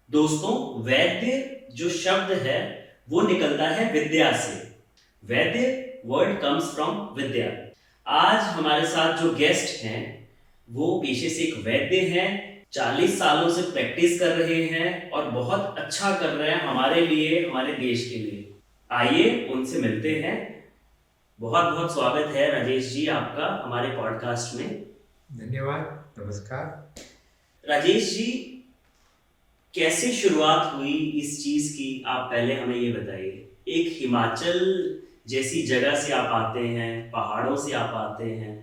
दोस्तों, वैद्य जो शब्द है वो निकलता है विद्या से। वैद्य वर्ड कम्स फ्रॉम विद्या। आज हमारे साथ जो गेस्ट हैं वो पेशे से एक वैद्य हैं, 40 सालों से प्रैक्टिस कर रहे हैं और बहुत अच्छा कर रहे हैं हमारे लिए, हमारे देश के लिए। आइए उनसे मिलते हैं। बहुत बहुत स्वागत है राजेश जी आपका हमारे पॉडकास्ट में। धन्यवाद, नमस्कार। राजेश जी, कैसे शुरुआत हुई इस चीज की, आप पहले हमें ये बताइए। एक हिमाचल जैसी जगह से आप आते हैं, पहाड़ों से आप आते हैं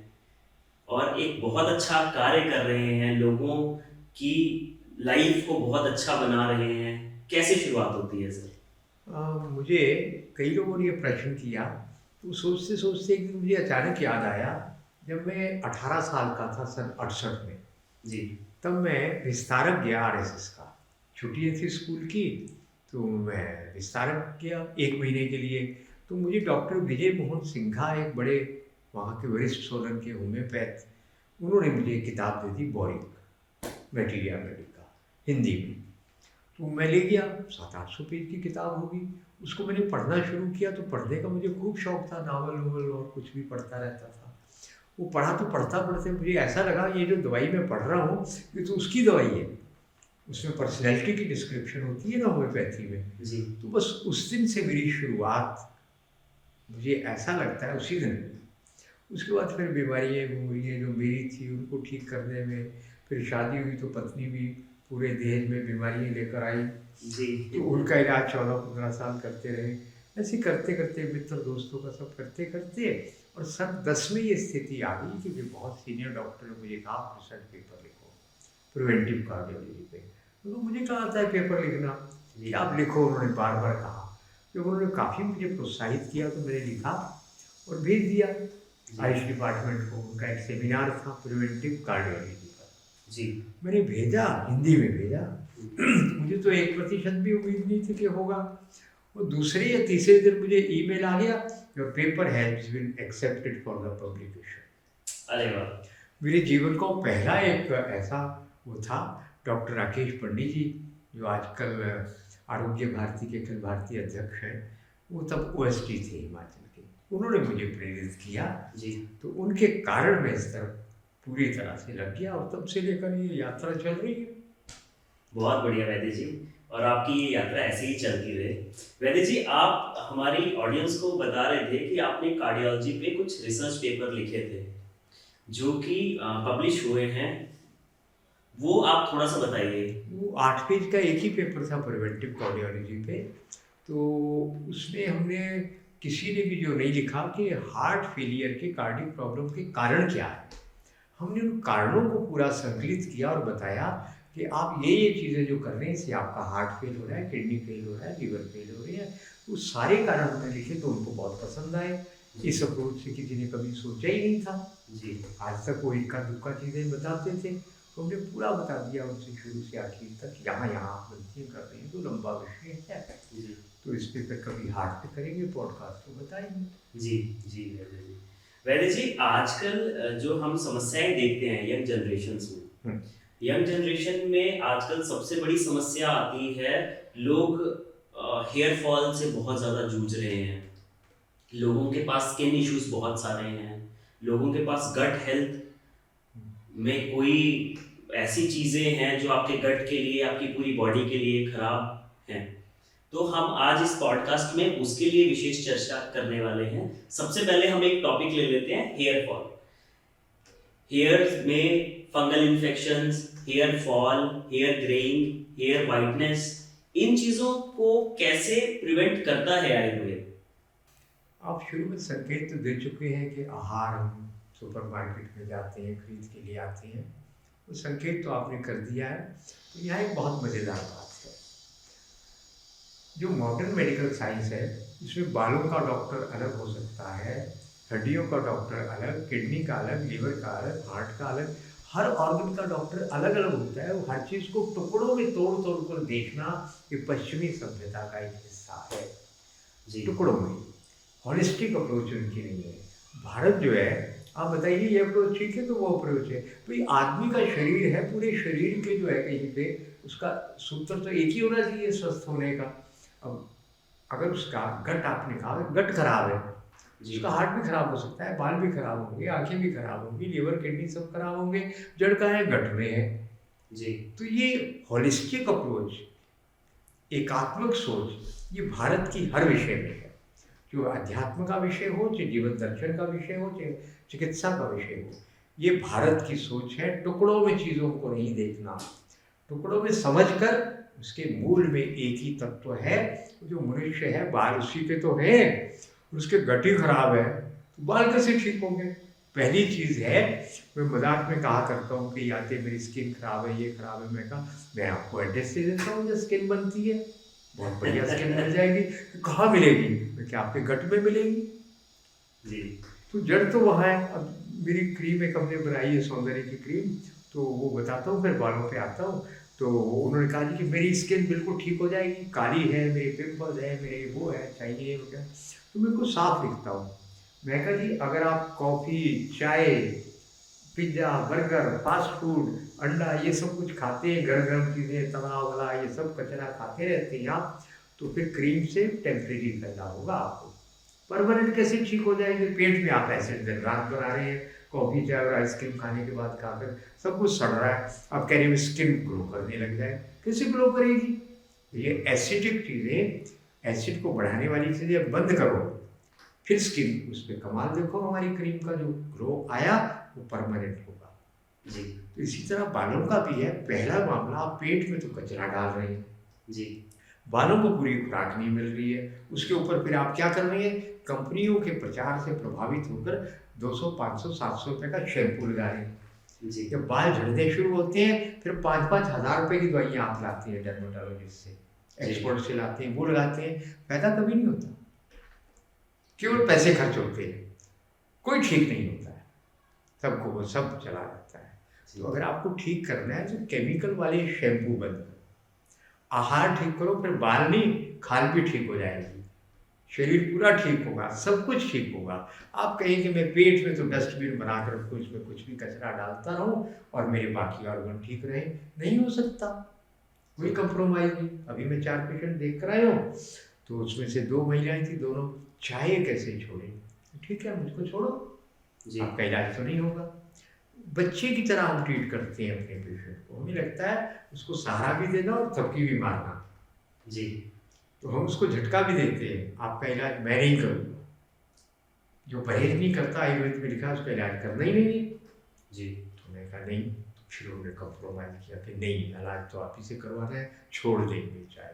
और एक बहुत अच्छा कार्य कर रहे हैं, लोगों की लाइफ को बहुत अच्छा बना रहे हैं। कैसे शुरुआत होती है सर? मुझे कई लोगों ने ये प्रश्न किया, तो सोचते सोचते एक दिन मुझे अचानक याद आया, जब मैं 18 साल का था सन 68 में। जी। तब मैं विस्तारक गया आरएसएस का। छुट्टियाँ थी स्कूल की, तो मैं विस्तारक गया 1 महीने के लिए। तो मुझे डॉक्टर विजय मोहन सिंघा, एक बड़े वहाँ के वरिष्ठ सोलन के होम्योपैथ, उन्होंने मुझे एक किताब दे दी, बॉरिक बैक्टीरिया मेडिका, हिंदी में। तो मैं ले गया, 700-800 पेज की किताब होगी। उसको मैंने पढ़ना शुरू किया, तो पढ़ने का मुझे खूब शौक था, नावल-वावल और कुछ भी पढ़ता रहता था। वो पढ़ा तो पढ़ते मुझे ऐसा लगा, ये जो दवाई मैं पढ़ रहा हूँ, ये तो उसकी दवाई है। उसमें पर्सनैलिटी की डिस्क्रिप्शन होती है ना होम्योपैथी में। जी। तो बस उस दिन से मेरी शुरुआत, मुझे ऐसा लगता है, उसी दिन हुई। उसके बाद फिर बीमारियाँ बीमारियाँ जो मेरी थी उनको ठीक करने में, फिर शादी हुई तो पत्नी भी पूरे देह में बीमारियाँ लेकर आई। जी। तो उनका इलाज 14-15 साल करते रहे। ऐसे करते करते मित्र दोस्तों का सब करते करते, और सन 10 में ये स्थिति आ गई कि जो बहुत सीनियर डॉक्टर ने मुझे कहा, रिसर्च पेपर लिखो प्रिवेंटिव कार्डियोलॉजी पे। तो मुझे कहा आता है पेपर लिखना, कि जी। आप लिखो, उन्होंने बार बार कहा। जब उन्होंने काफ़ी मुझे प्रोत्साहित किया तो मैंने लिखा और भेज दिया जी। आयुष डिपार्टमेंट को। उनका एक सेमिनार था प्रिवेंटिव कार्डियोलॉजी पर, जी। मैंने भेजा, हिंदी में भेजा। मुझे तो 1% भी उम्मीद नहीं थी कि होगा। और दूसरे या तीसरे दिन मुझे ईमेल आ गया, your paper has been accepted for the publication. अरे वाह। मेरे जीवन का पहला एक ऐसा वो था। डॉक्टर राकेश पंडित जी, जो आजकल आरोग्य भारती के अखिल भारतीय अध्यक्ष हैं, वो तब ओएसडी थे हिमाचल के, उन्होंने मुझे प्रेरित किया। जी। तो उनके कारण मैं इस तरफ पूरी तरह से लग गया, और तब से लेकर ये यात्रा चल रही है। बहुत बढ़िया वैद्य जी। और आपकी ये यात्रा ऐसे ही चलती रहे। वैद्य जी, आप हमारी ऑडियंस को बता रहे थे कि आपने कार्डियोलॉजी पे कुछ रिसर्च पेपर लिखे थे जो कि पब्लिश हुए हैं। वो आप थोड़ा सा बताइए। वो 8 पेज का एक ही पेपर था प्रिवेंटिव कार्डियोलॉजी पे। तो उसमें हमने, किसी ने भी जो नहीं लिखा कि हार्ट फेलियर के, कार्डियक प्रॉब्लम के कारण क्या है, हमने उन कारणों को पूरा संकलित किया और बताया कि आप ये चीज़ें जो कर रहे हैं, इससे आपका हार्ट फेल हो रहा है, किडनी फेल हो रहा है, लीवर फेल हो रही है। वो सारे कारण हमने लिखे, तो उनको बहुत पसंद आए। इस अप्रोच से किसी ने कभी सोचा ही नहीं था। जी। आज तक वो इक्का दुक्का चीज़ें बताते थे, तो हमने पूरा बता दिया उनसे, शुरू से आखिर तक, यहाँ यहाँ आप गलतियाँ कर रहे हैं, तो लंबा विषय है। जी। तो इस पे फिर कभी हार्ट पे करेंगे पॉडकास्ट, तो बताएंगे। जी। जी वैद्य जी। वैद्य जी, आजकल जो हम समस्याएं देखते हैं यंग जनरेशन्स में, हम्म, यंग जनरेशन में आजकल सबसे बड़ी समस्या आती है, लोग हेयर फॉल से बहुत ज़्यादा जूझ रहे हैं। लोगों के पास स्किन इश्यूज बहुत सारे हैं। लोगों के पास गट हेल्थ में कोई ऐसी चीज़ें हैं जो आपके गट के लिए, आपकी पूरी बॉडी के लिए खराब हैं। तो हम आज इस पॉडकास्ट में उसके लिए विशेष चर्चा करने वाले हैं। सबसे पहले हम एक टॉपिक ले लेते हैं, हेयर फॉल। हेयर में fungal infections, hair fall, hair greying, hair whiteness, इन चीजों को कैसे प्रिवेंट करता है आयुर्वेद? आप शुरू में संकेत तो दे चुके हैं कि आहार, हम सुपरमार्केट में जाते हैं, खरीद के लिए आते हैं, वो संकेत तो आपने कर दिया है। तो यहाँ एक बहुत मज़ेदार बात है, जो मॉडर्न मेडिकल साइंस है, इसमें बालों का डॉक्टर अलग हो सकता है, हड्डियों का डॉक्टर अलग, किडनी का अलग, लीवर का अलग, हार्ट का अलग, हर ऑर्गन का डॉक्टर अलग अलग होता है। वो हर चीज़ को टुकड़ों में तोड़ तोड़ कर देखना, ये पश्चिमी सभ्यता का एक हिस्सा है। जी। टुकड़ों में हॉलिस्टिक अप्रोच उनकी नहीं है। भारत जो है, आप बताइए, ये अप्रोच ठीक है तो वो अप्रोच है। तो ये आदमी का शरीर है, पूरे शरीर के जो है कहीं पे उसका सूत्र तो एक ही होना चाहिए स्वस्थ होने का। अब अगर उसका गट, आपने कहा गट खराब है, जी उसका हार्ट भी खराब हो सकता है, बाल भी खराब होंगे, आंखें भी खराब होंगी, लीवर किडनी सब खराब होंगे। जड़ का है, गट में है। जी तो ये होलिस्टिक अप्रोच, एकात्मक सोच, ये भारत की हर विषय में है। जो अध्यात्म का विषय हो, चाहे जीवन दर्शन का विषय हो, चाहे चिकित्सा का विषय हो, ये भारत की सोच है। टुकड़ों में चीज़ों को नहीं देखना, टुकड़ों में समझकर उसके मूल में एक ही तत्व है। जो मनुष्य है, बाल उसी पे तो है, उसके गट ही खराब है तो बाल कैसे ठीक होंगे? पहली चीज़ है, मैं मजाक में कहा करता हूँ कि आते मेरी स्किन खराब है, ये खराब है, मैं कहा मैं आपको एड्रेस दे देता हूँ, जो स्किन बनती है बहुत बढ़िया स्किन मिल जाएगी। कहाँ मिलेगी? मैं क्या आपके गट में मिलेगी? जी तो जड़ तो वहाँ है। अब मेरी क्रीम एक हमने बनाई है, सौंदर्य की क्रीम, तो वो बताता हूँ, फिर बालों पे आता हूँ। तो उन्होंने कहा जी कि मेरी स्किन बिल्कुल ठीक हो जाएगी, काली है, मेरे पिंपल्स है, मेरे वो है, चाहिए हो गया। तो मैं बिल्कुल साफ लिखता हूँ। मैं कहा जी अगर आप कॉफ़ी, चाय, पिज्ज़ा, बर्गर, फास्ट फूड, अंडा, ये सब कुछ खाते हैं, गर्म गर्म चीज़ें, तला वला, ये सब कचरा खाते रहते हैं आप, तो फिर क्रीम से टेम्परेरी फायदा होगा आपको। परमानेंट कैसे ठीक हो जाएगी? पेट में आप एसिड दिन रात बना रहे हैं, कॉफ़ी, चाय और आइसक्रीम खाने के बाद खाकर सब कुछ सड़ रहा है, आप कह रहे हैं स्किन ग्लो करने लग जाए, कैसे ग्लो करेगी? ये एसिडिक चीज़ें, एसिड को बढ़ाने वाली चीज़ें बंद करो, फिर स्किन उस पर कमाल देखो। हमारी क्रीम का जो ग्लो आया वो परमानेंट होगा। जी तो इसी तरह बालों का भी है। पहला मामला, आप पेट में तो कचरा डाल रहे हैं, जी बालों को पूरी खुराक नहीं मिल रही है, उसके ऊपर फिर आप क्या कर रहे हैं? कंपनियों के प्रचार से प्रभावित होकर 200, 500, 700 रुपये का शैम्पू लगा रहे हैं। जी जब बाल झड़ने शुरू होते हैं, फिर 5-5 हज़ार रुपये की दवाइयाँ आप लाते हैं डर्मेटोलॉजिस्ट से, एक्सपर्ट से लाते हैं, वो लगाते हैं, फायदा कभी नहीं होता, केवल पैसे खर्च होते हैं, कोई ठीक नहीं होता है, सबको वो सब चला जाता है। तो अगर आपको ठीक करना है तो केमिकल वाले शैम्पू बंद करो, आहार ठीक करो, फिर बाल नहीं, खाल भी ठीक हो जाएगी, शरीर पूरा ठीक होगा, सब कुछ ठीक होगा। आप कहें कि मैं पेट में तो डस्टबिन बनाकर रखूँ, इसमें कुछ भी कचरा डालता रहूँ और मेरे बाकी ऑर्गन ठीक रहे, नहीं हो सकता, कोई कंप्रोमाइज़ नहीं। अभी मैं 4 पेशेंट देख कर आया हूँ, तो उसमें से 2 महिलाएं थी, दोनों चाहे कैसे छोड़े, ठीक है मुझको छोड़ो, जी आपका इलाज तो नहीं होगा। बच्चे की तरह हम ट्रीट करते हैं अपने पेशेंट को, हमें लगता है उसको सहारा भी देना और थपकी भी मारना, जी तो हम उसको झटका भी देते हैं, आपका इलाज मैं नहीं करूँगा। जो परहेज नहीं करता, आयुर्वेद में लिखा है उसका इलाज करना ही नहीं है। जी तो मैंने कहा नहीं, फिर उन्होंने कंप्रोमाइज़ किया कि नहीं, इलाज तो आप ही से करवाना है, छोड़ देंगे चाहे।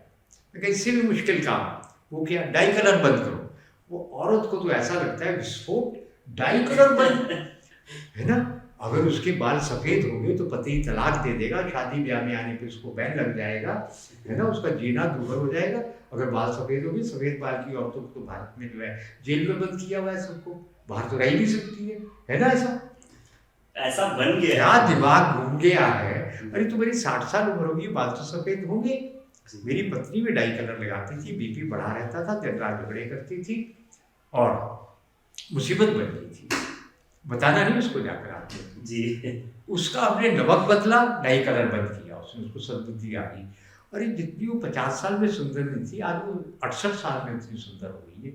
मैं कहा इससे भी मुश्किल काम, वो क्या, डाई कलर बंद करो। वो औरत को तो ऐसा लगता है विस्फोट, डाई कलर बंद है ना। अगर उसके बाल सफ़ेद होंगे तो पति तलाक दे देगा, शादी ब्याह में आने पे उसको बैन लग जाएगा, है ना, उसका जीना दूभर हो जाएगा। अगर बाल सफ़ेद होंगे, सफ़ेद बाल की औरतों को भारत में जो है जेल में बंद किया हुआ है सबको, बाहर तो रह ही नहीं सकती है ना। ऐसा बन गया क्या दिमाग घूम गया है। अरे तुम्हारी 60 साल उम्र होगी, बाल तो सफ़ेद होंगे। मेरी पत्नी भी डाई कलर लगाती थी, बीपी बढ़ा रहता था, दिन रात झगड़े करती थी और मुसीबत बन गई थी, बताना नहीं उसको जाकर आपने। जी उसका हमने नमक बदला, डाई कलर बंद किया, उसने, उसको सद्बुद्धि आ गई। अरे जितनी वो 50 साल में सुंदर नहीं थी, आज वो 68 साल में इतनी सुंदर हो गई है,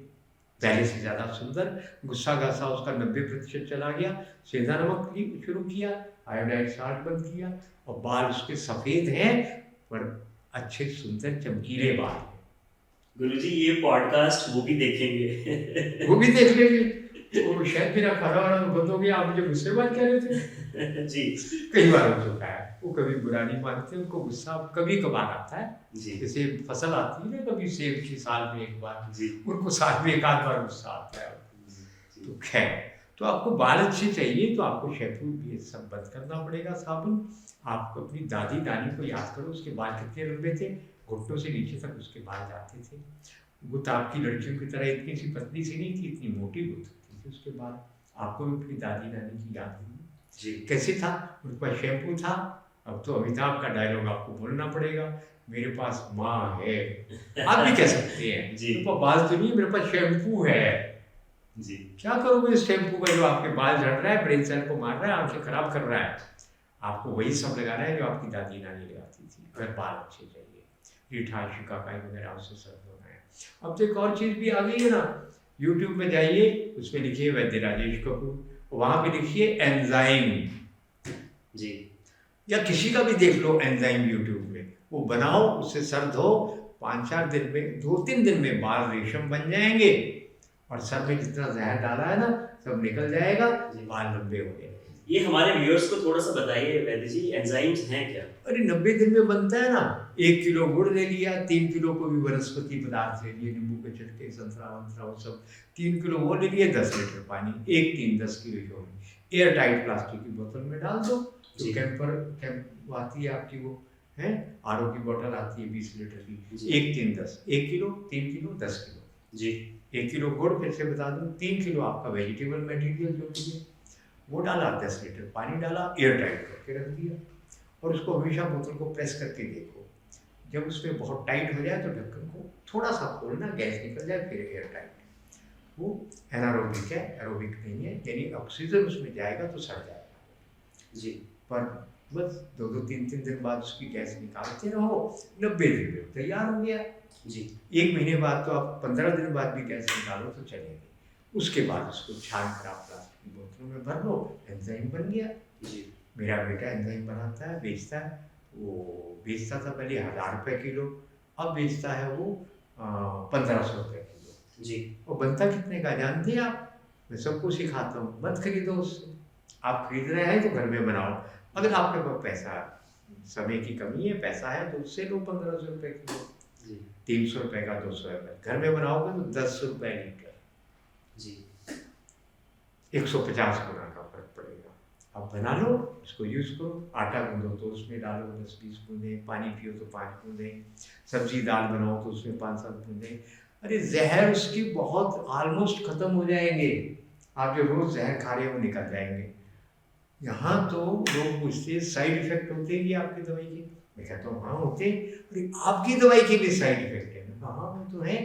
पहले से ज़्यादा सुंदर। गुस्सा गासा उसका 90% चला गया, सेंधा नमक शुरू किया, आयोडाइड साल्ट बंद किया, और बाल उसके सफ़ेद हैं पर अच्छे सुंदर चमकीले बाल हैं। गुरुजी ये पॉडकास्ट वो भी देखेंगे वो भी देख लेंगे। तो शायद मेरा खाना वाना बंद हो गया, आप मुझे गुस्से बात कह रहे थे। जी कई बार हो चुका है, वो कभी बुरा नहीं मानते, उनको गुस्सा कभी कभार आता है। जी जैसे फसल आती है ना कभी सेब की, साल में एक बार, जी उनको साल में एक आध बार गुस्सा आता है। जी तो खैर, तो आपको बाल अच्छे चाहिए तो आपको शैम्पू ये सब बंद करना पड़ेगा, साबुन। आप अपनी दादी नानी को याद करो, उसके बाल कितने लंबे थे, घुटनों से नीचे तक उसके बाल जाते थे। गुत आपकी लड़कियों की तरह इतनी सी पतली सी नहीं थी, इतनी मोटी गुत थी उसके बाल। आपको भी अपनी दादी नानी की याद होगी जी कैसे था, उनके पास शैम्पू था। अब तो अमिताभ का डायलॉग आपको बोलना पड़ेगा, मेरे पास माँ है। आप भी कह सकते हैं जी। मेरे पास बाल तो नहीं, मेरे पास शैम्पू है। जी क्या करोगे इस शैम्पू का जो आपके बाल झड़ रहा है, ब्रेन सेल को मार रहा है, आंखें खराब कर रहा है। आपको वही सब लगाना है जो आपकी दादी नानी लगाती थी अगर बाल अच्छे चाहिए। रीठा शिकाकाई वगैरह उससे सर्द होना है। अब तो एक और चीज़ भी आ गई है ना, यूट्यूब में जाइए, उसमें लिखिए वैद्य राजेश कपूर, वहाँ पे लिखिए एंजाइम जी या किसी का भी देख लो एंजाइम यूट्यूब में, वो बनाओ, उससे सर धो, 5-4 दिन में 2-3 दिन में बाल रेशम बन जाएंगे और सर में जितना जहर डाला है ना सब निकल जाएगा, बाल लंबे हो जाएंगे। ये हमारे व्यूअर्स को थोड़ा सा बताइए वैद्य जी, एंजाइम्स हैं क्या? अरे 90 दिन में बनता है ना। 1 किलो गुड़ ले लिया, 3 किलो को भी वनस्पति पदार्थ ले लिए, नींबू के छिलके, संतरा वंतरा वो सब, 3 किलो वो ले लिए, 10 लीटर पानी, 10 किलो छोड़ी, एयर टाइट प्लास्टिक की बोतल में डाल दो, जो कैंप आती है आपकी वो है, आरओ की बोतल आती है 20 लीटर की, 1-3-10, 1 किलो, 3 किलो, 10 किलो जी, 1 किलो गुड़, फिर से बता दूं, 3 किलो आपका वेजिटेबल मटेरियल जो भी है वो डाला, 10 लीटर पानी डाला, एयर टाइट करके रख दिया और उसको हमेशा बोतल को प्रेस करके देखो। जब उसमें बहुत टाइट हो जाए तो ढक्कन को थोड़ा सा खोलना, गैस निकल जाए, फिर एयर टाइट। वो एनारोबिक है, एरोबिक नहीं है, यानी ऑक्सीजन उसमें जाएगा तो सड़ जाएगा जी। पर बस 2-2, 3-3 दिन बाद उसकी गैस निकालते रहो, 90 दिन में तैयार हो गया जी। 1 महीने बाद तो आप 15 दिन बाद भी गैस निकालो तो चलेगी। उसके बाद उसको छान कर आप प्लास्टिक की बोतलों में भर लो, एंजाइम बन गया जी। मेरा बेटा एंजाइम बनाता है, बेचता है। वो बेचता था पहले 1000 रुपये किलो, अब बेचता है वो 1500 रुपये किलो जी। और बनता कितने का जानते हैं आप? मैं सबको सिखाता हूँ, मत खरीदो उससे। आप खरीद रहे हैं तो घर में बनाओ, अगर आपके पास पैसा, समय की कमी है, पैसा है तो उससे लो 1500 रुपये किलो, 300 रुपये का 200 ml, घर में बनाओगे तो 10 रुपये लीटर जी। 150 गुना का फर्क पड़ेगा। आप बना लो, इसको यूज़ करो। आटा गूंदो तो उसमें डालो 10-20 बूंदे, पानी पियो तो 5 बूंदे, सब्जी दाल बनाओ तो उसमें 5-7 बूंदे। अरे जहर उसकी बहुत ऑलमोस्ट ख़त्म हो जाएंगे। आप जो रोज़ जहर खा रहे हो निकल जाएंगे। यहाँ तो लोग पूछते साइड इफेक्ट होते हैं आपकी दवाई के? मैं कहता हूँ हाँ होते। अरे आपकी दवाई के भी साइड इफेक्ट है? मैं कहा हाँ वो तो है।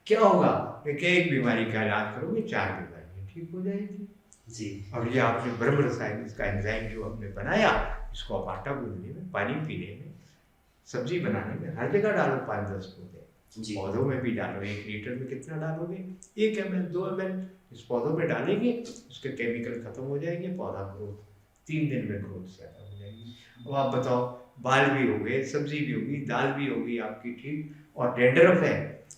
क्या होगा? मैं क्या, एक बीमारी का इलाज करोगे 4 बीमारियाँ ठीक हो जाएगी जी। और ये आपने ब्रह्म रसायन इसका एंजाइम जो हमने बनाया, इसको आप आटा गूंदने में, पानी पीने में, सब्जी बनाने में, हर जगह डालो 5-10 बूंदे। पौधों में भी डालो। 1 लीटर में कितना डालोगे? 1 ml 2 ml इस पौधों में डालेंगे, उसके केमिकल खत्म हो जाएंगे, पौधा ग्रोथ 3 दिन में ग्रोथ ज़्यादा हो जाएगी। अब आप बताओ, बाल भी हो गए, सब्जी भी होगी, दाल भी होगी आपकी ठीक, और डैंड्रफ है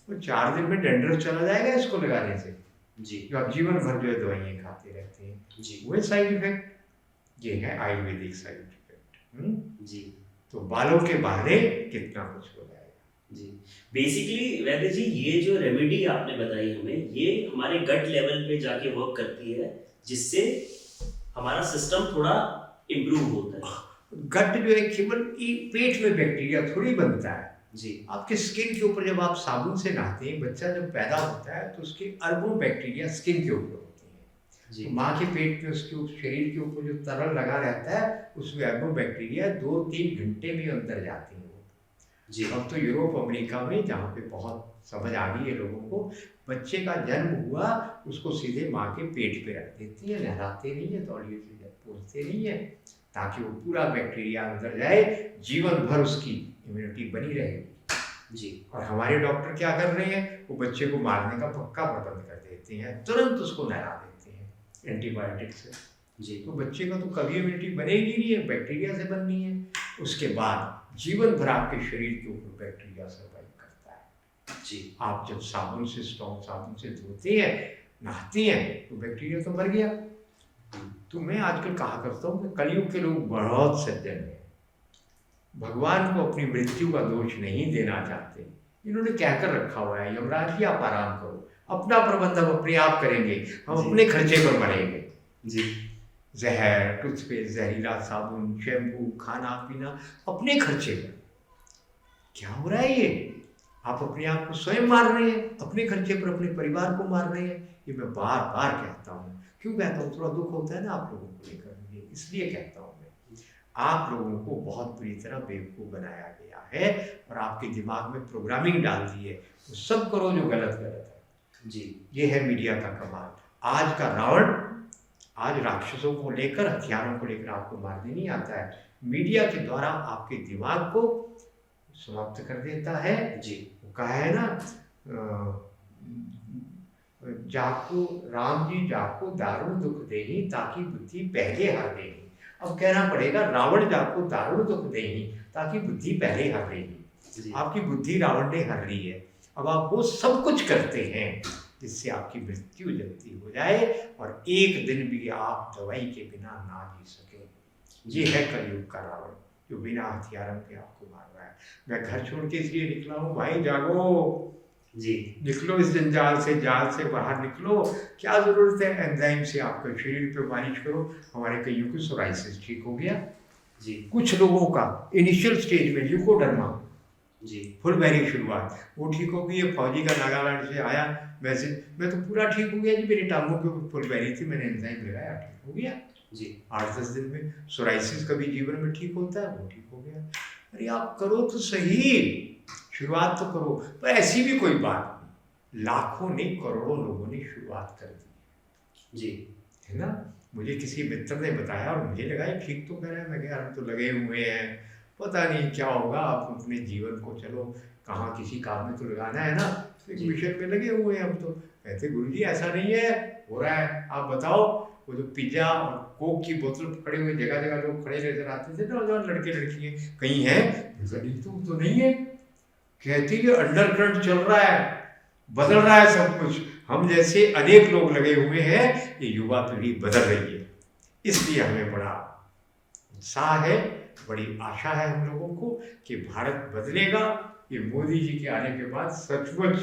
वो 4 दिन में डैंड्रफ चला जाएगा इसको लगाने से। जी। जो आप जीवन भर जो दवाइयाँ खाते रहते हैं जी। वो साइड इफेक्ट, ये है आयुर्वेदिक साइड इफेक्ट। जी। तो बालों के बहाने कितना कुछ हो जाएगा। जी। बेसिकली वैद्य जी, ये जो रेमेडी आपने बताई हमें, ये हमारे गट लेवल पे जाके वर्क करती है, जिससे हमारा सिस्टम थोड़ा इम्प्रूव होता है। गट जो है केवल पेट में बैक्टीरिया थोड़ी बनता है जी। आपके स्किन के ऊपर जब आप साबुन से नहाते हैं, बच्चा जब पैदा होता है तो उसके अरबों बैक्टीरिया स्किन के ऊपर होते हैं। जी। तो माँ के पेट में उसके शरीर के ऊपर जो तरल लगा रहता है उसमें अरबों बैक्टीरिया 2-3 घंटे में अंदर जाती हैं वो। जी। अब तो यूरोप अमेरिका में, जहाँ पे बहुत समझ आ गई है लोगों को, बच्चे का जन्म हुआ उसको सीधे माँ के पेट पे रख देती है, नहलाते नहीं है, तौलिए से पोंछते नहीं है, ताकि वो पूरा बैक्टीरिया अंदर जाए, जीवन भर उसकी इम्यूनिटी बनी रहेगी। जी। और हमारे डॉक्टर क्या कर रहे हैं, वो बच्चे को मारने का पक्का प्रबंध कर देते हैं, तुरंत उसको नहला देते हैं एंटीबायोटिक से। जी। तो बच्चे का तो कभी इम्यूनिटी बनेगी नहीं है, बैक्टीरिया से बननी है। उसके बाद जीवन भर आपके शरीर के ऊपर बैक्टीरिया सर्वाइव करता है। जी। आप जब साबुन से, स्ट्रॉन्ग साबुन से धोते हैं, नहाते हैं, तो बैक्टीरिया तो मर गया। तो मैं आजकल कहा करता हूँ कि कलयुग के लोग बहुत सज्जन हैं, भगवान को अपनी मृत्यु का दोष नहीं देना चाहते। इन्होंने क्या कर रखा हुआ है, यमराज जी आप आराम करो, अपना प्रबंध हम अपने आप करेंगे, हम अपने खर्चे पर मरेंगे। जी। जहर, टूथपेस्ट, जहरीला साबुन, शैम्पू, खाना पीना अपने खर्चे पर। क्या हो रहा है ये? आप अपने आप को स्वयं मार रहे हैं, अपने खर्चे पर अपने परिवार को मार रहे हैं। ये मैं बार बार कहता हूँ। क्यों कहता हूँ? थोड़ा दुख होता है ना आप लोगों को लेकर, इसलिए कहता हूँ मैं। आप लोगों को बहुत बुरी तरह बेवकूफ़ बनाया गया है और आपके दिमाग में प्रोग्रामिंग डाल दी है, तो सब करो जो गलत गलत है। जी। ये है मीडिया का कमाल। आज का रावण आज राक्षसों को लेकर, हथियारों को लेकर आपको मारने नहीं आता है, मीडिया के द्वारा आपके दिमाग को समाप्त कर देता है। जी वो कहा है ना, जाको राम जी जाको दारुण दुख देही, ताकि बुद्धि पहले हर देही। अब कहना पड़ेगा रावण जाको दारुण दुख देही, ताकि बुद्धि पहले हर देही। जी आपकी बुद्धि रावण ने हर ली है। अब आप वो सब कुछ करते हैं जिससे आपकी मृत्यु जल्दी हो जाए और एक दिन भी आप दवाई के बिना ना जी सके। ये है कलयुग का रावण, जो बिना हथियारों के आपको मार रहा है। मैं घर छोड़ के इसलिए निकला हूँ, भाई जागो, जी निकलो इस जंजाल से, जाल से बाहर निकलो। क्या जरूरत है एंजाइम से आपके शरीर पे मालिश करो। हमारे कईयों को सोराइसिस ठीक हो गया, जी कुछ लोगों का इनिशियल स्टेज में ल्यूकोडर्मा, जी फुलबेरी शुरुआत, वो ठीक हो गई। ये फौजी का नागालैंड से आया मैसेज, मैं तो पूरा ठीक हो गया जी, मेरी टांगों के ऊपर फुलबेरी थी, मैंने एंजाइम लगाया, ठीक हो गया जी 8-10 दिन में। सोराइसिस कभी जीवन में ठीक होता है, वो ठीक हो गया। अरे आप करो तो सही, शुरुआत तो करो। पर ऐसी भी कोई बात नहीं, लाखों ने करोड़ों लोगों ने शुरुआत कर दी, जी है ना। मुझे किसी मित्र ने बताया और मुझे लगा ये ठीक तो कह रहा है। मैं कहा हम तो लगे हुए हैं, पता नहीं क्या होगा। आप अपने जीवन को चलो कहाँ किसी काम में तो लगाना है ना, तो एक मिशन में लगे हुए हैं हम तो। कहते गुरुजी ऐसा नहीं है, हो रहा है, आप बताओ। वो जो पिज्जा और कोक की बोतल पड़े हुए जगह जगह लोग खड़े नजर आते थे, नौजवान लड़के लड़कियां, कहीं है तो नहीं है। कहती है अंडरकरंट चल रहा है, बदल रहा है सब कुछ। हम जैसे अनेक लोग लगे हुए हैं, ये युवा पीढ़ी बदल रही है, इसलिए हमें बड़ा उत्साह है, बड़ी आशा है हम लोगों को कि भारत बदलेगा। ये मोदी जी के आने के बाद सचमुच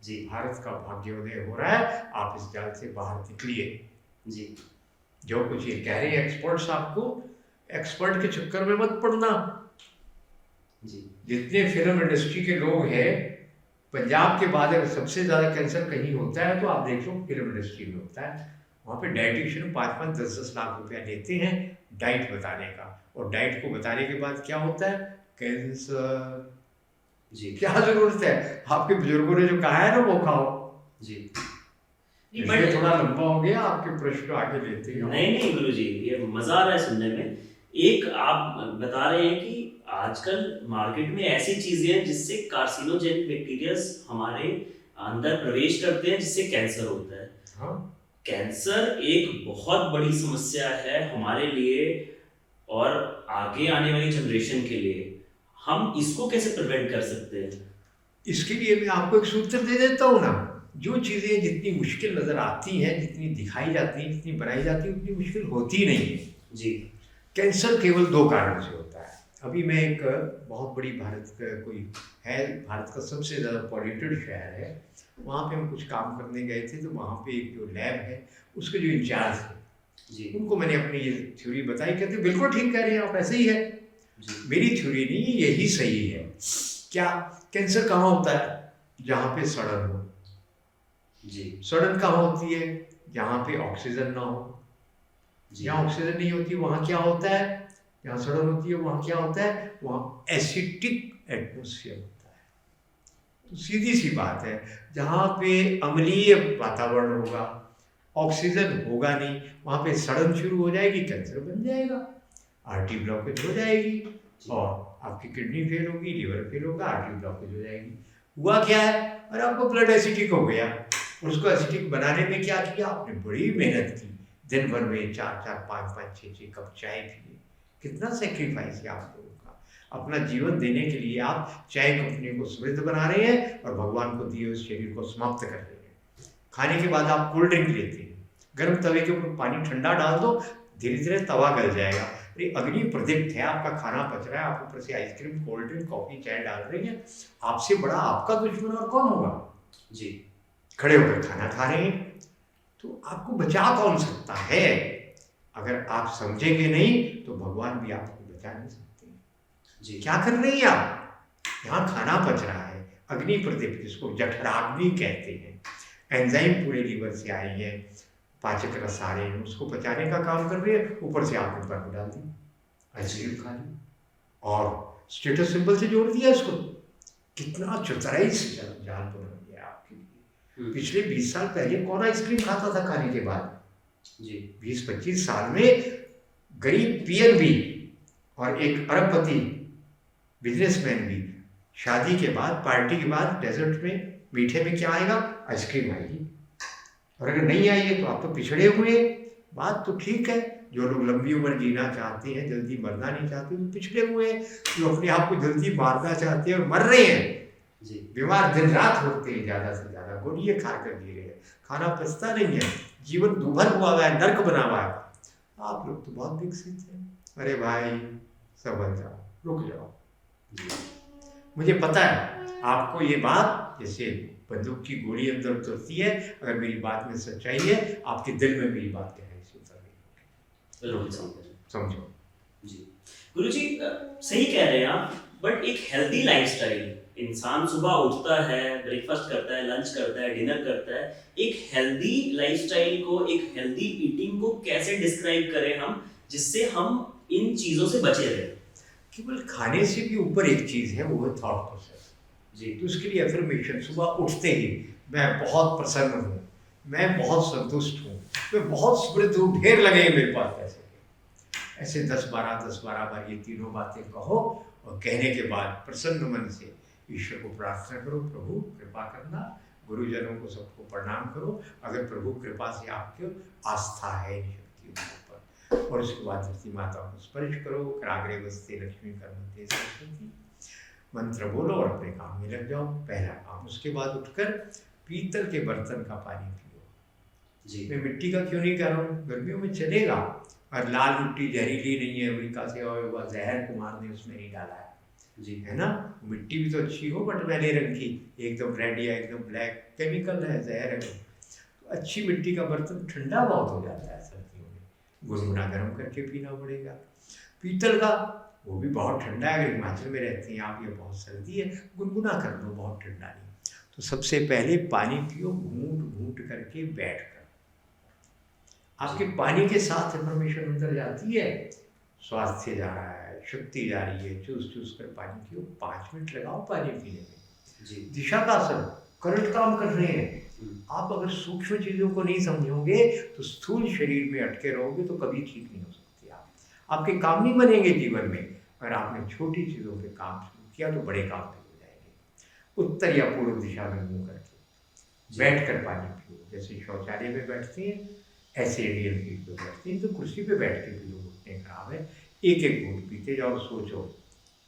जी भारत का भाग्योदय हो रहा है। आप इस जाल से बाहर निकलिए। जी जो कुछ ये कह रहे हैं एक्सपर्ट्स, आपको एक्सपर्ट के चक्कर में मत पड़ना। जी जितने फिल्म इंडस्ट्री के लोग हैं, पंजाब के बाद अगर सबसे ज़्यादा कैंसर कहीं होता है तो आप देख लो फिल्म इंडस्ट्री में होता है। वहाँ पे डाइटिशियन 5-5, 10-10 लाख रुपया लेते हैं डाइट बताने का, और डाइट को बताने के बाद क्या होता है, कैंसर। जी क्या जरूरत है, आपके बुजुर्गों ने जो कहा है ना वो खाओ। जी इसलिए थोड़ा लंबा हो गया, आपके प्रश्न आगे लेते हैं। नहीं गुरुजी, ये मजा आ रहा है सुनने में। एक आप बता रहे हैं कि आजकल मार्केट में ऐसी चीजें हैं जिससे कार्सिनोजेनिक बैक्टीरियाज हमारे अंदर प्रवेश करते हैं, जिससे कैंसर होता है। हाँ, कैंसर एक बहुत बड़ी समस्या है हमारे लिए और आगे आने वाली जनरेशन के लिए। हम इसको कैसे प्रिवेंट कर सकते हैं? इसके लिए मैं आपको एक सूत्र दे देता हूँ ना। जो चीज़ें जितनी मुश्किल नज़र आती हैं, जितनी दिखाई जाती हैं, जितनी बनाई जाती हैं, उतनी मुश्किल होती नहीं है। जी कैंसर केवल 2 कारण से होता है। अभी मैं एक बहुत बड़ी भारत का कोई है, भारत का सबसे ज़्यादा पॉल्यूटेड शहर है, वहाँ पे हम कुछ काम करने गए थे। तो वहाँ पे एक जो लैब है, उसके जो इंचार्ज थे, जी उनको मैंने अपनी ये थ्योरी बताई। कहते बिल्कुल ठीक कह रहे हैं आप, ऐसे ही है। जी मेरी थ्योरी नहीं, यही सही है। क्या कैंसर कहाँ होता है? जहाँ पे सड़न हो। जी सड़न कहाँ होती है? जहाँ पे ऑक्सीजन ना हो। जी जहाँ ऑक्सीजन नहीं होती वहाँ क्या होता है? जहाँ सड़न होती है वहाँ क्या होता है? वहाँ एसिटिक एटमोसफियर होता है। तो सीधी सी बात है, जहाँ पे अम्लीय वातावरण होगा, ऑक्सीजन होगा नहीं, वहाँ पे सड़न शुरू हो जाएगी, कैंसर बन जाएगा, आर्टरी ब्लॉकेज हो जाएगी और आपकी किडनी फेल होगी, लीवर फेल होगा, आर्टरी ब्लॉकेज हो जाएगी। हुआ क्या है? अरे आपको ब्लड एसिडिक हो गया। उसको एसिडिक बनाने में क्या किया आपने? बड़ी मेहनत की, दिन भर में 4-4, 5-5, 6-6 कप चाय पिए। कितना सेक्रीफाइस है आप लोगों का। अपना जीवन देने के लिए आप चाय कंपनी को समृद्ध बना रहे हैं और भगवान को दिए उस शरीर को समाप्त कर रहे हैं। खाने के बाद आप कोल्ड ड्रिंक लेते हैं, गर्म तवे के ऊपर पानी ठंडा डाल दो, धीरे धीरे तवा गल जाएगा। अरे अग्नि प्रदीप्त है, आपका खाना पच रहा है, आप ऊपर से आइसक्रीम, कोल्ड ड्रिंक, कॉफी, चाय डाल रहे हैं। आपसे बड़ा आपका दुश्मन और कौन होगा? जी खड़े होकर खाना खा रहे हैं। तो आपको बचा कौन सकता है? अगर आप समझेंगे नहीं तो भगवान भी आपको बचा नहीं सकते। जी क्या कर रही हैं आप? यहाँ खाना पच रहा है, अग्नि प्रदीप्त, जिसको जठराग्नि कहते हैं। एंजाइम पूरे लीवर से आई है, पाचक रस आ रहे हैं, उसको पचाने का काम कर रही है। ऊपर से आपने बर्फ डाल दी, आइसक्रीम खा ली और स्टेटस सिंबल से जोड़ दिया इसको। कितना चतुराई से जाल बना दिया आपके लिए। पिछले 20 साल पहले कौन आइसक्रीम खाता था खाने के बाद? जी 20-25 साल में गरीब पीएम भी और एक अरबपति बिजनेसमैन भी शादी के बाद, पार्टी के बाद डेजर्ट में मीठे में क्या आएगा? आइसक्रीम आएगी। और अगर नहीं आई है तो आप तो पिछड़े हुए हैं। बात तो ठीक है, जो लोग लंबी उम्र जीना चाहते हैं, जल्दी मरना नहीं चाहते, तो पिछड़े हुए हैं। जो अपने आप को जल्दी मारना चाहते हैं और मर रहे हैं, जी बीमार दिन रात होते हैं, ज़्यादा से ज़्यादा गोलियाँ खा कर जी रहे हैं, खाना पचता नहीं है, जीवन दुभर हुआ है, नर्क बना हुआ है। आप लोग तो बहुत विकसित हैं। अरे भाई संभल जाओ, रुक जाओ। मुझे पता है आपको ये बात जैसे बंदूक की गोली अंदर उतरती है, अगर मेरी बात में सच्चाई है, आपके दिल में मेरी बात गहराई से उतर रही बिल्कुल होगी। समझो। जी गुरुजी, सही कह रहे हैं आप, बट एक हेल्दी लाइफस्टाइल, इंसान सुबह उठता है, ब्रेकफास्ट करता है, लंच करता है, डिनर करता है, एक हेल्दी लाइफस्टाइल को, एक हेल्दी ईटिंग को कैसे डिस्क्राइब करें हम, जिससे हम इन चीजों से बचे रहें? केवल खाने से भी ऊपर एक चीज़ है, वो है थॉट प्रोसेस। जी तो उसके लिए एफर्मेशन सुबह उठते ही मैं बहुत प्रसन्न हूँ, मैं बहुत संतुष्ट हूँ, मैं बहुत समृद्ध हूँ, ढेर लगे हैं मेरे पास पैसे के। ऐसे 10-12 बार ये तीनों बातें कहो और कहने के बाद प्रसन्न मन से ईश्वर को प्रार्थना करो, प्रभु कृपा करना, गुरुजनों को सबको प्रणाम करो, अगर प्रभु कृपा से आपके आस्था है इन शक्तियों के ऊपर। और उसके बाद धरती माता को स्पर्श करो, कराग्रे वस्ते लक्ष्मी कर्मते सरस्वती, मंत्र बोलो और अपने काम में लग जाओ। पहला काम। उसके बाद उठकर पीतल के बर्तन का पानी पियो। जी मैं मिट्टी का क्यों नहीं कह रहा हूँ, गर्मियों में चलेगा, और लाल मिट्टी जहरीली नहीं है, अमेरिका से आया हुआ जहर कुमार ने उसमें नहीं डाला है, जी है ना। मिट्टी भी तो अच्छी हो, बट मैले रंग की, एकदम रेड या एकदम ब्लैक, केमिकल है, जहर है। तो अच्छी मिट्टी का बर्तन ठंडा बहुत हो जाता है सर्दियों में, गुनगुना गर्म करके पीना पड़ेगा। पीतल का, वो भी बहुत ठंडा है, अगर हिमाचल में रहते हैं आप, ये बहुत सर्दी है, गुनगुना कर लो, बहुत ठंडा नहीं। तो सबसे पहले पानी पियो, घूंट घूंट करके बैठ कर। आपके पानी के साथ इन्फॉर्मेशन अंदर जाती है, स्वास्थ्य जा रहा है, शक्ति जा रही है, चूस चूस कर पानी पियो। 5 मिनट लगाओ पानी पीने में। जी दिशा का असर, करंट काम कर रहे हैं। आप अगर सूक्ष्म चीज़ों को नहीं समझोगे तो स्थूल शरीर में अटके रहोगे, तो कभी ठीक नहीं हो सकते आप। आपके काम नहीं बनेंगे जीवन में। अगर आपने छोटी चीज़ों पे काम शुरू किया तो बड़े काम भी हो जाएंगे। उत्तर या पूर्व दिशा में मुँह करके बैठ कर पानी पियो। जैसे शौचालय में बैठते हैं, ऐसे इंडियन फील्ड पे बैठते हैं, तो कुर्सी पे बैठ के पियो, घुटने खराब है। एक एक घूंट पीते जाओ, सोचो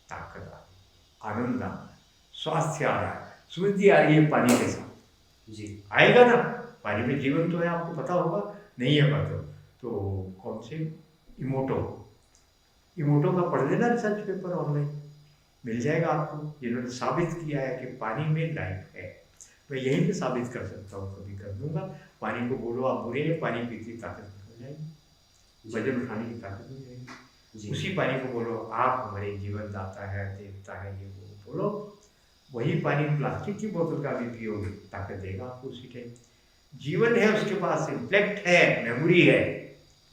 ताकत आ रही, आनंद आ रहा है, स्वास्थ्य आ रहा है, समृद्धि आ रही है पानी के साथ। जी आएगा ना, पानी में जीवन तो है, आपको पता होगा, नहीं है पता तो कौन से इमोटो का पढ़ लेना रिसर्च पेपर ऑनलाइन, मिल जाएगा आपको, जिन्होंने साबित किया है कि पानी में लाइफ है। मैं यहीं पे साबित कर सकता हूँ, कभी कर दूंगा। पानी को बोलो आप बुरे हैं, पानी पीती ताकत हो जाएगी, वजन उठाने की ताकत हो जाएगी। उसी पानी को बोलो आप हमारे जीवन दाता है, देवता है, ये वो बोलो। वही पानी प्लास्टिक की बोतल का भी पियोगे, ताकत देगा आपको उसी टाइम। जीवन है उसके पास, इंटेलेक्ट है, मेमोरी है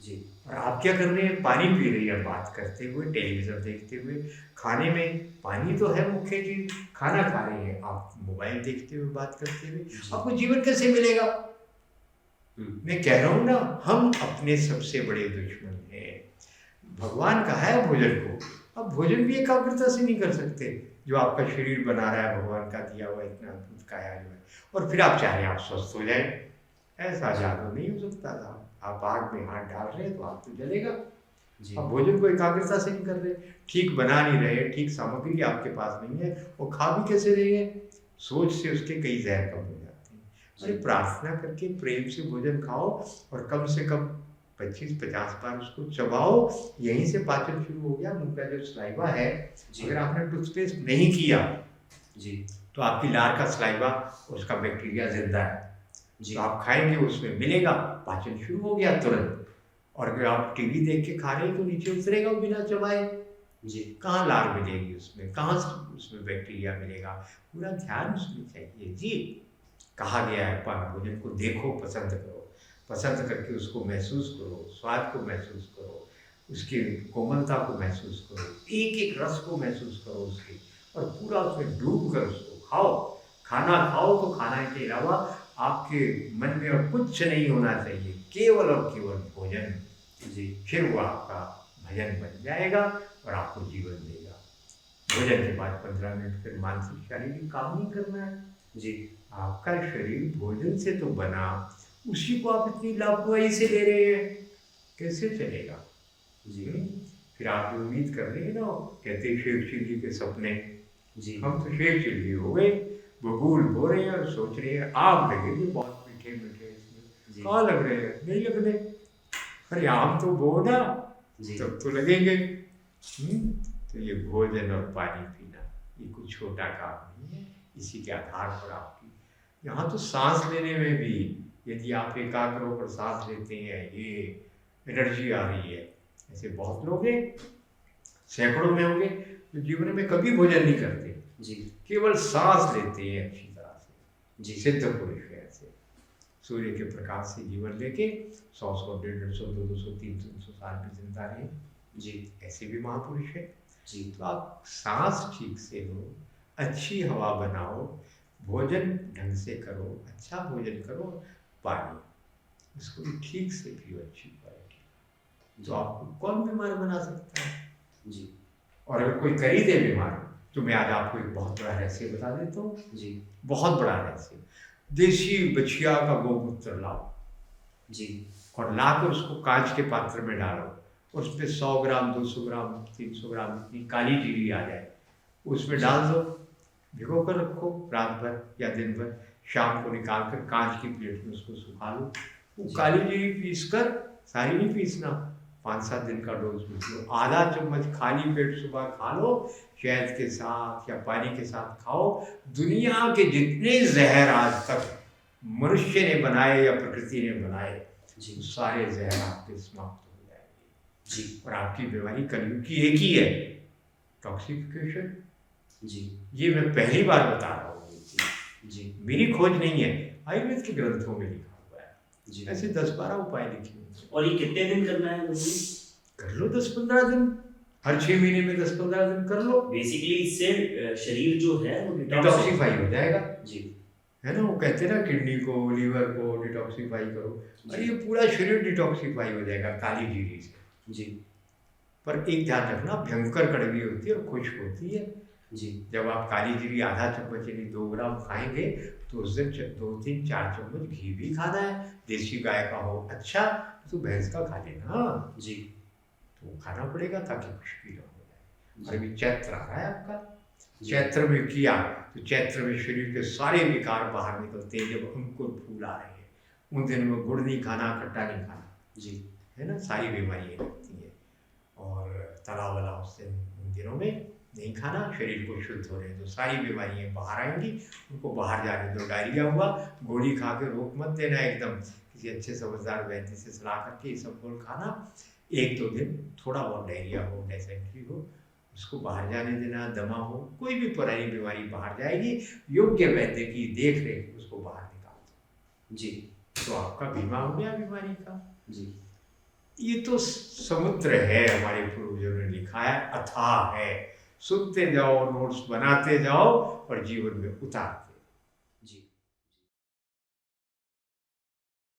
जी और आप क्या कर रहे हैं? पानी पी रही है, बात करते हुए, टेलीविजन देखते हुए। खाने में पानी तो है मुख्य चीज, खाना खा रहे हैं आप, मोबाइल देखते हुए, बात करते हुए, आपको जीवन कैसे मिलेगा? मैं कह रहा हूँ ना, हम अपने सबसे बड़े दुश्मन हैं। भगवान कहा है भोजन को, अब भोजन भी एकाग्रता से नहीं कर सकते। जो आपका शरीर बना रहा है भगवान का दिया हुआ इतना अद्भुत काया जो है, और फिर आप चाहे आप स्वस्थ हो जाए, ऐसा जादू नहीं हो सकता था। आप आग में हाथ डाल रहे हैं तो आग तो जलेगा। अब भोजन को एकाग्रता से नहीं कर रहे, ठीक बना नहीं रहे, ठीक सामग्री आपके पास नहीं है, और खा भी कैसे रहे हैं? सोच से उसके कई जहर कम हो जाते हैं। अरे प्रार्थना करके प्रेम से भोजन खाओ, और कम से कम 25-50 बार उसको चबाओ, यहीं से पाचन शुरू हो गया। मुंह का जो सलाइवा है, अगर आपने टूथपेस्ट नहीं किया जी तो आपकी लार का सलाइवा, उसका बैक्टीरिया जिंदा है, तो आप खाएंगे, उसमें मिलेगा, पाचन शुरू हो गया तुरंत। और अगर आप टीवी देख के खा रहे हैं तो नीचे उतरेगा बिना चबाए जी कहाँ लार मिलेगी उसमें, कहाँ उसमें बैक्टीरिया मिलेगा? पूरा ध्यान उसमें चाहिए जी। कहा गया है भोजन को देखो, पसंद करो, पसंद करके उसको महसूस करो, स्वाद को महसूस करो, उसकी कोमलता को महसूस करो, एक एक रस को महसूस करो उसकी, और पूरा उसमें डूब कर उसको खाओ। खाना खाओ तो खाना के अलावा आपके मन में और कुछ नहीं होना चाहिए, केवल और केवल भोजन, जी फिर वो आपका भजन बन जाएगा और आपको जीवन देगा। भोजन के बाद 15 मिनट फिर मानसिक शारीरिक काम नहीं करना है। जी आपका शरीर भोजन से तो बना, उसी को आप इतनी लापरवाही से ले रहे हैं, कैसे चलेगा? जी फिर आप जो उम्मीद कर रहे हैं ना, कहते शेख चिल्ली के सपने, जी हम तो शेख चिल्ली हो गए, बबूल बो रहे हैं और सोच रहे हैं आम लगेंगे बहुत मीठे मीठे इसमें, जी कहाँ लग रहे हैं? नहीं लग रहे। अरे आम तो बो ना, जी तब तो लगेंगे। तो ये भोजन और पानी पीना ये कुछ छोटा काम नहीं है। इसी के आधार पर आपकी यहाँ तो सांस लेने में भी, यदि आप एकाग्र होकर सांस लेते हैं, ये एनर्जी आ रही है। ऐसे बहुत लोग हैं, सैकड़ों में होंगे, जो जीवन में कभी भोजन नहीं करते, जी केवल सांस लेते हैं अच्छी तरह से। जी सिद्ध पुरुष है ऐसे, सूर्य के प्रकाश से जीवन लेके 100 150 200 200 300 साल भी जिंदा रहे, जी ऐसे भी महापुरुष है। जी तो आप सांस ठीक से लो, अच्छी हवा बनाओ, भोजन ढंग से करो, अच्छा भोजन करो, पानी उसको भी ठीक से पियो, अच्छी क्वालिटी। तो आपको कौन बीमार बना सकता है? जी और अगर कोई कर ही दे बीमार, तो मैं आज आपको एक बहुत बड़ा रहस्य बता देता हूँ, जी बहुत बड़ा रहस्य। देसी बछिया का गोमूत्र लाओ जी और लाकर उसको कांच के पात्र में डालो, उसमें 100 ग्राम 200 ग्राम 300 ग्राम इतनी काली जीरी आ जाए, उसमें डाल दो, भिगो कर रखो रात भर या दिन भर, शाम को निकाल कर कांच की प्लेट में उसको सुखा लो। वो काली जीरी पीस कर, सारी नहीं पीसना, 5-7 दिन का डोज पीस लो, आधा चम्मच खाली पेट सुबह खा लो, शहद के साथ या पानी के साथ खाओ। दुनिया के जितने जहर आज तक मनुष्य ने बनाए या प्रकृति ने बनाए, जी सारे जहर आपके समाप्त हो जाएंगे। जी और आपकी बीमारी कलयुग की एक ही है, टॉक्सिफिकेशन। जी ये मैं पहली बार बता रहा हूँ, ये चीज़ जी मेरी खोज नहीं है, आयुर्वेद के ग्रंथों में लिखा हुआ है। जी ऐसे 10-12 उपाय लिखे हुए हैं। और ये कितने दिन करना है मुझे? कर लो 10-15 दिन, हर 6 महीने में 10-15 दिन कर लो, बेसिकली इससे शरीर जो है वो डिटॉक्सिफाई हो जाएगा। जी है ना, वो कहते हैं ना किडनी को, लीवर को डिटॉक्सिफाई करो, अरे ये पूरा शरीर डिटॉक्सिफाई हो जाएगा काली जीरी से। जी पर एक ध्यान रखना, भयंकर कड़वी होती है और खुश्क होती है। जी जब आप काली जीरी आधा चम्मच यानी 2 ग्राम खाएंगे, तो उस दिन 2-3-4 चम्मच घी भी खाना है, देसी गाय का हो अच्छा, तो भैंस का खा लेना, जी तो खाना पड़ेगा ताकि खुश्की ना हो जाए। और जी अभी चैत्र आ रहा है आपका, जी चैत्र में किया तो चैत्र में शरीर के सारे विकार बाहर निकलते हैं। जब अंकुर फूल आ रहे हैं, उन दिनों में गुड़ नहीं खाना, खट्टा नहीं खाना, जी है ना, सारी बीमारियाँ लगती हैं। और तला वाला उस दिन उन दिनों में नहीं खाना, शरीर को शुद्ध हो रहे हैं तो सारी बीमारियाँ बाहर आएंगी, उनको बाहर जाने दो। डायरिया हुआ, गोली खा के रोक मत देना, एकदम किसी अच्छे समझदार वैद्य से सलाह करके ये सब गोल खाना। 1-2 दिन थोड़ा बहुत डायरिया हो, डायसेंट्री हो, उसको बाहर जाने देना, दमा हो, कोई भी पुरानी बीमारी बाहर जाएगी, योग्य वैद्य की देख रेख उसको बाहर निकाल दो, जी तो आपका बीमा हो गया बीमारी का। जी ये तो समुद्र है, हमारे पूर्वजों ने लिखा है, अथाह है, सुनते जाओ, नोट्स बनाते जाओ और जीवन में उतारते